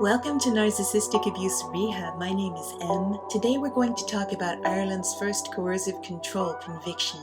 Welcome to Narcissistic Abuse Rehab. My name is Em. Today we're going to talk about Ireland's first coercive control conviction.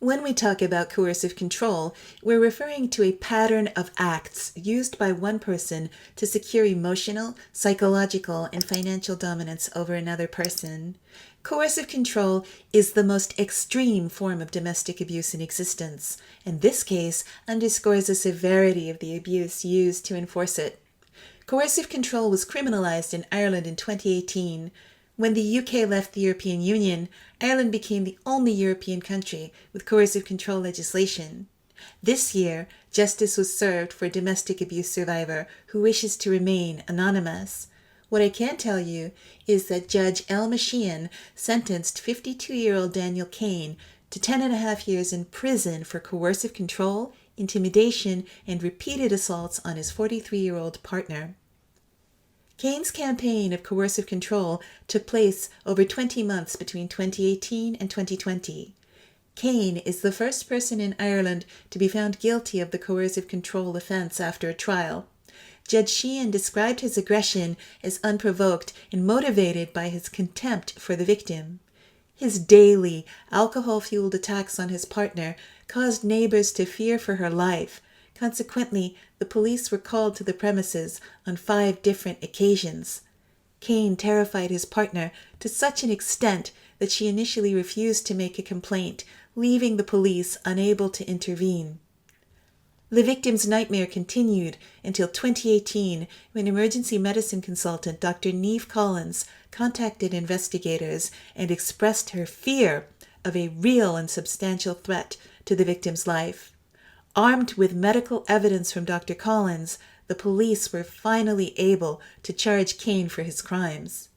When we talk about coercive control, we're referring to a pattern of acts used by one person to secure emotional, psychological, and financial dominance over another person. Coercive control is the most extreme form of domestic abuse in existence, and this case underscores the severity of the abuse used to enforce it. Coercive control was criminalized in Ireland in 2018. When the UK left the European Union, Ireland became the only European country with coercive control legislation. This year, justice was served for a domestic abuse survivor who wishes to remain anonymous. What I can tell you is that Judge Elma Sheehan sentenced 52-year-old Daniel Kane to 10.5 years in prison for coercive control, intimidation, and repeated assaults on his 43-year-old partner. Kane's campaign of coercive control took place over 20 months between 2018 and 2020. Kane is the first person in Ireland to be found guilty of the coercive control offence after a trial. Judge Sheehan described his aggression as unprovoked and motivated by his contempt for the victim. His daily, alcohol-fueled attacks on his partner caused neighbors to fear for her life. Consequently, the police were called to the premises on 5 different occasions. Kane terrified his partner to such an extent that she initially refused to make a complaint, leaving the police unable to intervene. The victim's nightmare continued until 2018, when emergency medicine consultant Dr. Niamh Collins contacted investigators and expressed her fear of a real and substantial threat to the victim's life. Armed with medical evidence from Dr. Collins, the police were finally able to charge Kane for his crimes.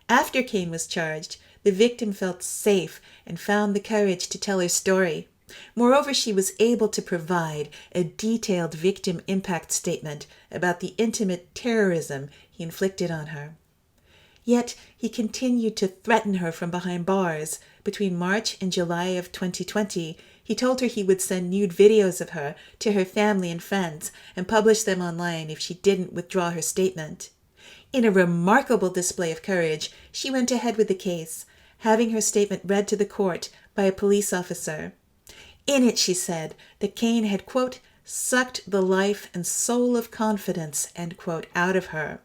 After Kane was charged, the victim felt safe and found the courage to tell her story. Moreover, she was able to provide a detailed victim impact statement about the intimate terrorism he inflicted on her. Yet he continued to threaten her from behind bars. Between March and July of 2020, he told her he would send nude videos of her to her family and friends and publish them online if she didn't withdraw her statement. In a remarkable display of courage, she went ahead with the case, having her statement read to the court by a police officer. In it, she said that Kane had, quote, sucked the life and soul of confidence, end quote, out of her.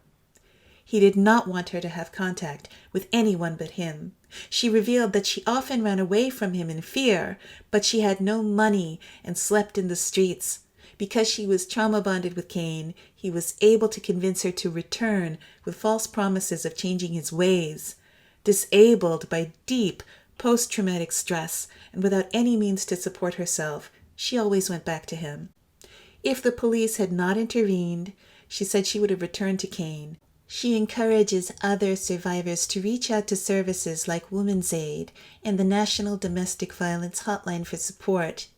He did not want her to have contact with anyone but him. She revealed that she often ran away from him in fear, but she had no money and slept in the streets. Because she was trauma bonded with Kane, he was able to convince her to return with false promises of changing his ways. Disabled by deep post-traumatic stress and without any means to support herself, she always went back to him. If the police had not intervened, she said she would have returned to Kane. She encourages other survivors to reach out to services like Women's Aid and the National Domestic Violence Hotline for support.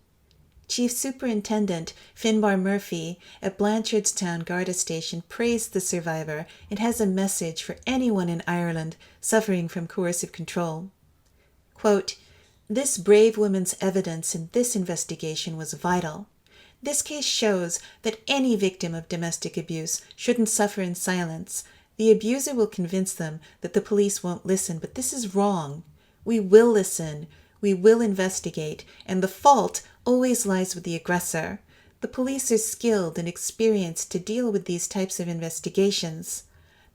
Chief Superintendent Finbar Murphy at Blanchardstown Garda Station praised the survivor and has a message for anyone in Ireland suffering from coercive control. Quote, "This brave woman's evidence in this investigation was vital. This case shows that any victim of domestic abuse shouldn't suffer in silence. The abuser will convince them that the police won't listen, but this is wrong. We will listen, we will investigate, and the fault always lies with the aggressor. The police are skilled and experienced to deal with these types of investigations.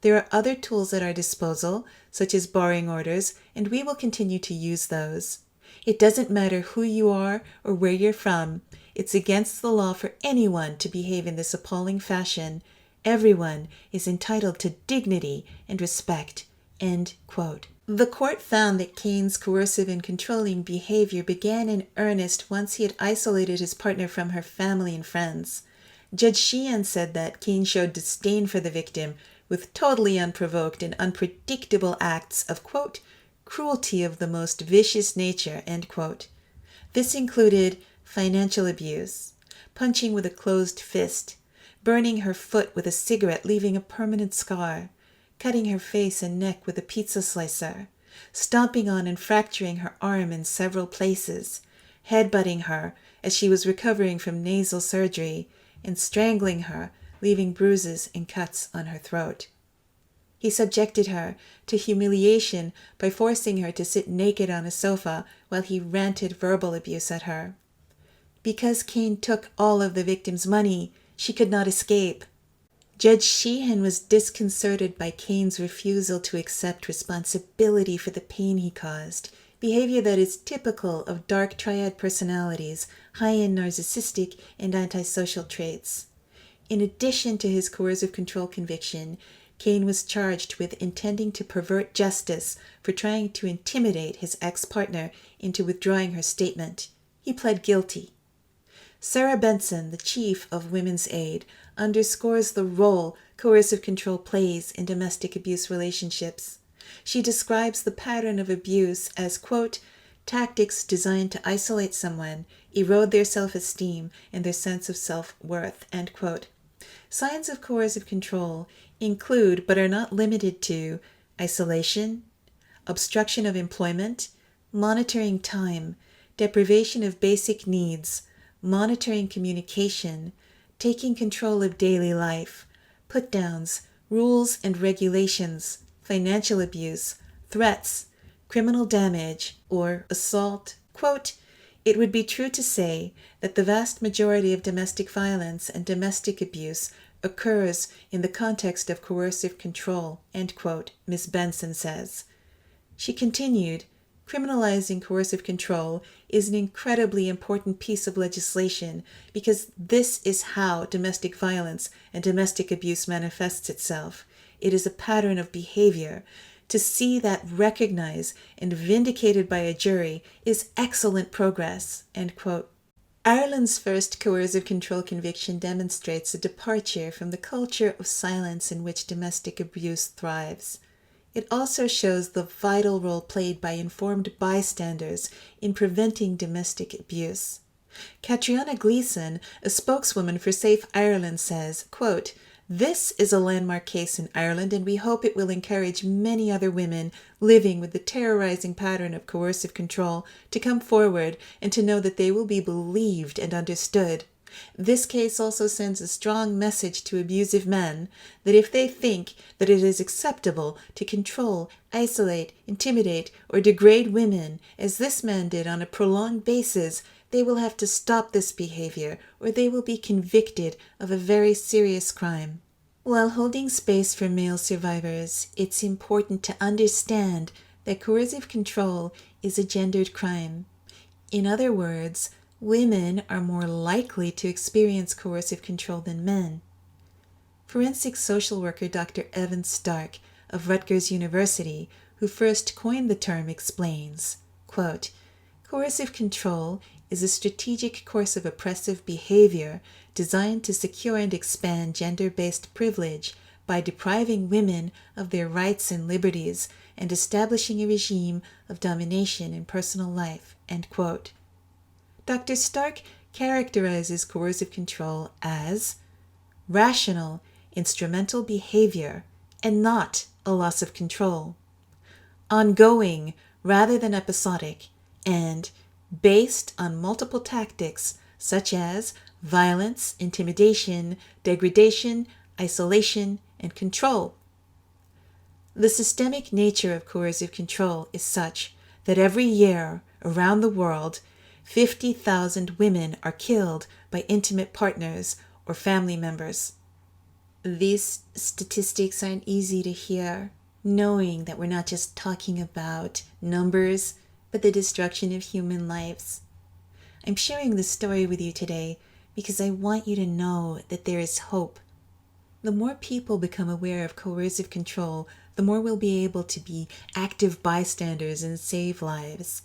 There are other tools at our disposal, such as barring orders, and we will continue to use those. It doesn't matter who you are or where you're from. It's against the law for anyone to behave in this appalling fashion. Everyone is entitled to dignity and respect." End quote. The court found that Kane's coercive and controlling behavior began in earnest once he had isolated his partner from her family and friends. Judge Sheehan said that Kane showed disdain for the victim with totally unprovoked and unpredictable acts of, quote, cruelty of the most vicious nature, end quote. This included financial abuse, punching with a closed fist, burning her foot with a cigarette leaving a permanent scar, cutting her face and neck with a pizza slicer, stomping on and fracturing her arm in several places, headbutting her as she was recovering from nasal surgery, and strangling her, leaving bruises and cuts on her throat. He subjected her to humiliation by forcing her to sit naked on a sofa while he ranted verbal abuse at her. Because Kane took all of the victim's money, she could not escape. Judge Sheehan was disconcerted by Kane's refusal to accept responsibility for the pain he caused, behavior that is typical of dark triad personalities, high in narcissistic and antisocial traits. In addition to his coercive control conviction, Kane was charged with intending to pervert justice for trying to intimidate his ex-partner into withdrawing her statement. He pled guilty. Sarah Benson, the chief of Women's Aid, underscores the role coercive control plays in domestic abuse relationships. She describes the pattern of abuse as, quote, tactics designed to isolate someone, erode their self-esteem and their sense of self-worth, end quote. Signs of coercive control include, but are not limited to, isolation, obstruction of employment, monitoring time, deprivation of basic needs, monitoring communication, taking control of daily life, put-downs, rules and regulations, financial abuse, threats, criminal damage, or assault. Quote, it would be true to say that the vast majority of domestic violence and domestic abuse occurs in the context of coercive control, end quote, Ms. Benson says. She continued, criminalizing coercive control is an incredibly important piece of legislation because this is how domestic violence and domestic abuse manifests itself. It is a pattern of behavior. To see that recognized and vindicated by a jury is excellent progress, end quote. Ireland's first coercive control conviction demonstrates a departure from the culture of silence in which domestic abuse thrives. It also shows the vital role played by informed bystanders in preventing domestic abuse. Catríona Gleeson, a spokeswoman for Safe Ireland, says, quote, this is a landmark case in Ireland, and we hope it will encourage many other women living with the terrorizing pattern of coercive control to come forward and to know that they will be believed and understood. This case also sends a strong message to abusive men that if they think that it is acceptable to control, isolate, intimidate, or degrade women, as this man did on a prolonged basis, they will have to stop this behavior or they will be convicted of a very serious crime. While holding space for male survivors, it's important to understand that coercive control is a gendered crime. In other words, women are more likely to experience coercive control than men. Forensic social worker Dr. Evan Stark of Rutgers University, who first coined the term, explains, quote, coercive control is a strategic course of oppressive behavior designed to secure and expand gender-based privilege by depriving women of their rights and liberties and establishing a regime of domination in personal life, end quote. Dr. Stark characterizes coercive control as rational, instrumental behavior and not a loss of control, ongoing rather than episodic, and based on multiple tactics such as violence, intimidation, degradation, isolation, and control. The systemic nature of coercive control is such that every year around the world, 50,000 women are killed by intimate partners or family members. These statistics aren't easy to hear, knowing that we're not just talking about numbers, but the destruction of human lives. I'm sharing this story with you today because I want you to know that there is hope. The more people become aware of coercive control, the more we'll be able to be active bystanders and save lives.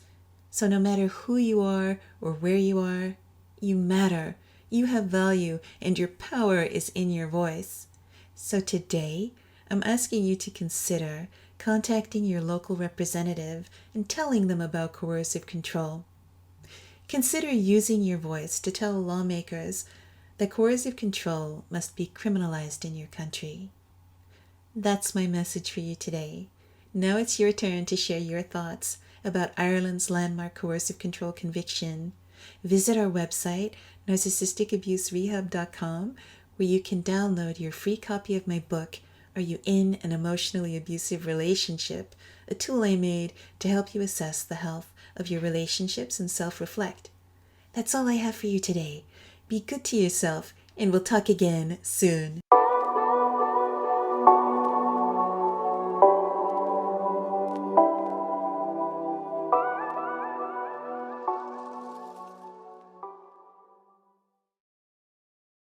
So no matter who you are or where you are, you matter, you have value, and your power is in your voice. So today, I'm asking you to consider contacting your local representative and telling them about coercive control. Consider using your voice to tell lawmakers that coercive control must be criminalized in your country. That's my message for you today. Now it's your turn to share your thoughts about Ireland's landmark coercive control conviction. Visit our website, narcissisticabuserehab.com, where you can download your free copy of my book, Are You in an Emotionally Abusive Relationship? A tool I made to help you assess the health of your relationships and self-reflect. That's all I have for you today. Be good to yourself, and we'll talk again soon.